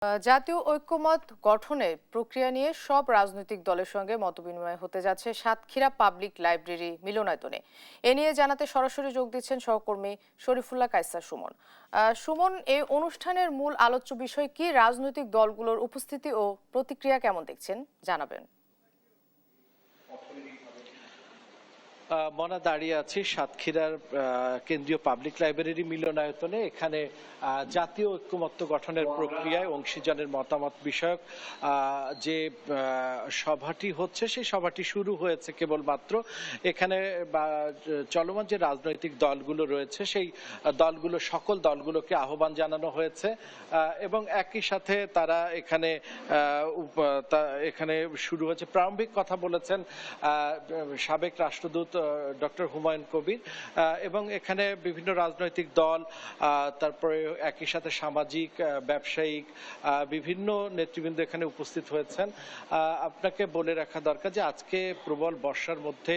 জাতীয় ঐক্যমত গঠনের প্রক্রিয়া নিয়ে সব রাজনৈতিক দলের সঙ্গে মতবিনিময় হতে যাচ্ছে সাতক্ষীরা পাবলিক লাইব্রেরি মিলনায়তনে। এ নিয়ে জানাতে সরাসরি যোগ দিচ্ছেন সহকর্মী শরীফুল্লাহ কায়সার সুমন। সুমন, এই অনুষ্ঠানের মূল আলোচ্য বিষয় কি? রাজনৈতিক দলগুলোর উপস্থিতি ও প্রতিক্রিয়া কেমন দেখছেন, জানাবেন। মনা, দাঁড়িয়ে আছি সাতক্ষীরার কেন্দ্রীয় পাবলিক লাইব্রেরি মিলনায়তনে। এখানে জাতীয় ঐক্যমত্য গঠনের প্রক্রিয়ায় অংশীজনের মতামত বিষয়ক যে সভাটি হচ্ছে, সেই সভাটি শুরু হয়েছে কেবলমাত্র। এখানে চলমান যে রাজনৈতিক দলগুলো রয়েছে, সেই দলগুলো সকল দলগুলোকে আহ্বান জানানো হয়েছে এবং একই সাথে তারা এখানে শুরু হয়েছে। প্রারম্ভিক কথা বলেছেন সাবেক রাষ্ট্রদূত ডক্টর হুমায়ুন কবির এবং এখানে বিভিন্ন রাজনৈতিক দল, তারপরে একই সাথে সামাজিক, ব্যবসায়িক বিভিন্ন নেতৃবৃন্দ এখানে উপস্থিত হয়েছেন। আপনাকে বলে রাখা দরকার যে আজকে প্রবল বর্ষার মধ্যে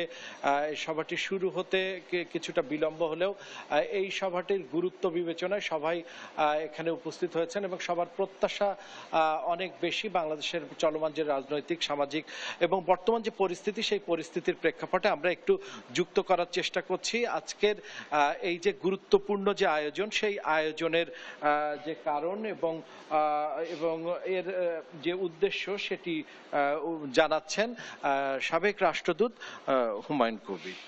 এই সভাটি শুরু হতে কিছুটা বিলম্ব হলেও এই সভাটির গুরুত্ব বিবেচনায় সবাই এখানে উপস্থিত হয়েছেন এবং সবার প্রত্যাশা অনেক বেশি। বাংলাদেশের চলমান যে রাজনৈতিক, সামাজিক এবং বর্তমান যে পরিস্থিতি, সেই পরিস্থিতির প্রেক্ষাপটে আমরা একটু যুক্ত করার চেষ্টা করছি আজকের এই যে গুরুত্বপূর্ণ যে আয়োজন, সেই আয়োজনের যে কারণ এবং এর যে উদ্দেশ্য সেটি জানাচ্ছেন সাবেক রাষ্ট্রদূত হুমায়ুন কবির।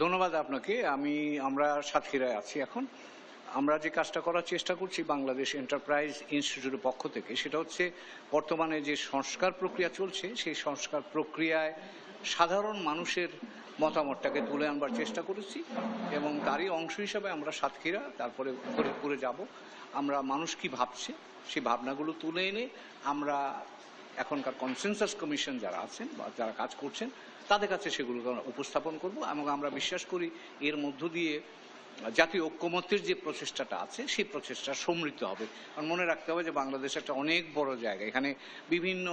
ধন্যবাদ আপনাকে। আমরা সাতক্ষীরায় আছি এখন। আমরা যে কাজটা করার চেষ্টা করছি বাংলাদেশ এন্টারপ্রাইজ ইনস্টিটিউটের পক্ষ থেকে, সেটা হচ্ছে বর্তমানে যে সংস্কার প্রক্রিয়া চলছে, সেই সংস্কার প্রক্রিয়ায় সাধারণ মানুষের মতামতটাকে তুলে আনবার চেষ্টা করেছি এবং তারই অংশ হিসাবে আমরা সাতক্ষীরা, তারপরে ফরিদপুরে যাব। আমরা মানুষ কি ভাবছে সেই ভাবনাগুলো তুলে এনে আমরা এখনকার কনসেনসাস কমিশন যারা আছেন বা যারা কাজ করছেন তাদের কাছে সেগুলো উপস্থাপন করব এবং আমরা বিশ্বাস করি এর মধ্য দিয়ে জাতীয় ঐক্যমত্যের যে প্রচেষ্টাটা আছে সেই প্রচেষ্টা সমৃদ্ধ হবে। কারণ মনে রাখতে হবে যে বাংলাদেশ একটা অনেক বড় জায়গা, এখানে বিভিন্ন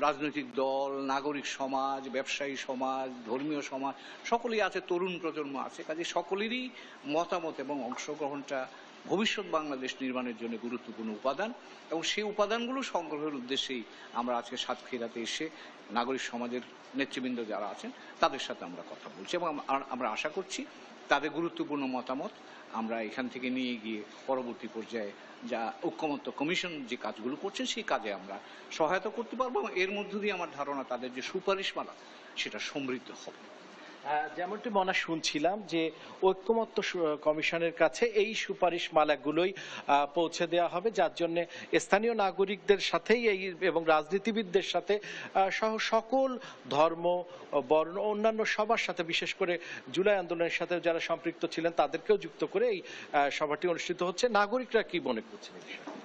রাজনৈতিক দল, নাগরিক সমাজ, ব্যবসায়ী সমাজ, ধর্মীয় সমাজ সকলেই আছে, তরুণ প্রজন্ম আছে। কাজে সকলেরই মতামত এবং অংশগ্রহণটা ভবিষ্যৎ বাংলাদেশ নির্মাণের জন্য গুরুত্বপূর্ণ উপাদান এবং সেই উপাদানগুলো সংগ্রহের উদ্দেশ্যেই আমরা আজকে সাতক্ষীরাতে এসে নাগরিক সমাজের নেতৃবৃন্দ যারা আছেন তাদের সাথে আমরা কথা বলছি এবং আমরা আশা করছি তাদের গুরুত্বপূর্ণ মতামত আমরা এখান থেকে নিয়ে গিয়ে পরবর্তী পর্যায়ে যা ঐক্যমত্য কমিশন যে কাজগুলো করছেন সেই কাজে আমরা সহায়তা করতে পারবো এবং এর মধ্য দিয়ে আমার ধারণা তাদের যে সুপারিশমালা সেটা সমৃদ্ধ হবে। যেমনটি মনে শুনছিলাম যে ঐক্যমত্য কমিশনের কাছে এই সুপারিশ মালাগুলোই পৌঁছে দেওয়া হবে, যার জন্য স্থানীয় নাগরিকদের সাথেই এবং রাজনীতিবিদদের সাথে সহ সকল ধর্ম, বর্ণ, অন্যান্য সবার সাথে, বিশেষ করে জুলাই আন্দোলনের সাথে যারা সম্পৃক্ত ছিলেন তাদেরকেও যুক্ত করে এই সভাটি অনুষ্ঠিত হচ্ছে। নাগরিকরা কি মনে করছেন?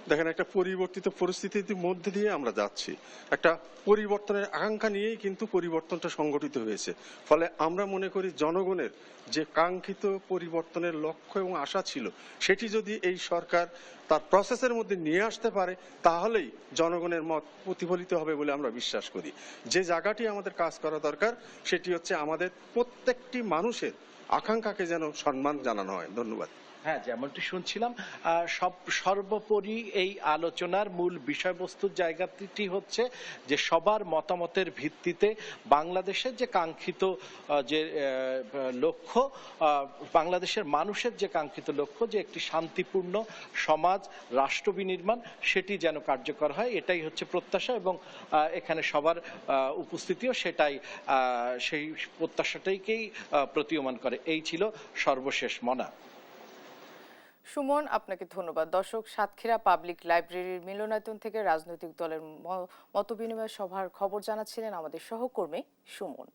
দেখেন, একটা পরিবর্তিত পরিস্থিতির মধ্যে দিয়ে আমরা যাচ্ছি, একটা পরিবর্তনের আকাঙ্ক্ষা নিয়েই কিন্তু পরিবর্তনটা সংগঠিত হয়েছে। ফলে আমরা মনে করি জনগণের যে কাঙ্ক্ষিত পরিবর্তনের লক্ষ্য এবং আশা ছিল, সেটি যদি এই সরকার তার প্রসেসের মধ্যে নিয়ে আসতে পারে তাহলেই জনগণের মত প্রতিফলিত হবে বলে আমরা বিশ্বাস করি। যে জায়গাটি আমাদের কাজ করা দরকার সেটি হচ্ছে আমাদের প্রত্যেকটি মানুষের আকাঙ্ক্ষাকে যেন সম্মান জানানো হয়। ধন্যবাদ। হ্যাঁ, যেমনটি শুনছিলাম, সর্বোপরি এই আলোচনার মূল বিষয়বস্তুর জায়গাটি হচ্ছে যে সবার মতামতের ভিত্তিতে বাংলাদেশের যে কাঙ্ক্ষিত যে লক্ষ্য, বাংলাদেশের মানুষের যে কাঙ্ক্ষিত লক্ষ্য, যে একটি শান্তিপূর্ণ সমাজ, রাষ্ট্র বিনির্মাণ, সেটি যেন কার্যকর হয়, এটাই হচ্ছে প্রত্যাশা এবং এখানে সবার উপস্থিতিও সেই প্রত্যাশাটাকেই প্রতীয়মান করে। এই ছিল সর্বশেষ। মনা। সুমন, আপনাকে ধন্যবাদ। দর্শক, সাতক্ষীরা পাবলিক লাইব্রেরির মিলনায়তন থেকে রাজনৈতিক দলের মতবিনিময় সভার খবর জানাচ্ছিলেন আমাদের সহকর্মী সুমন।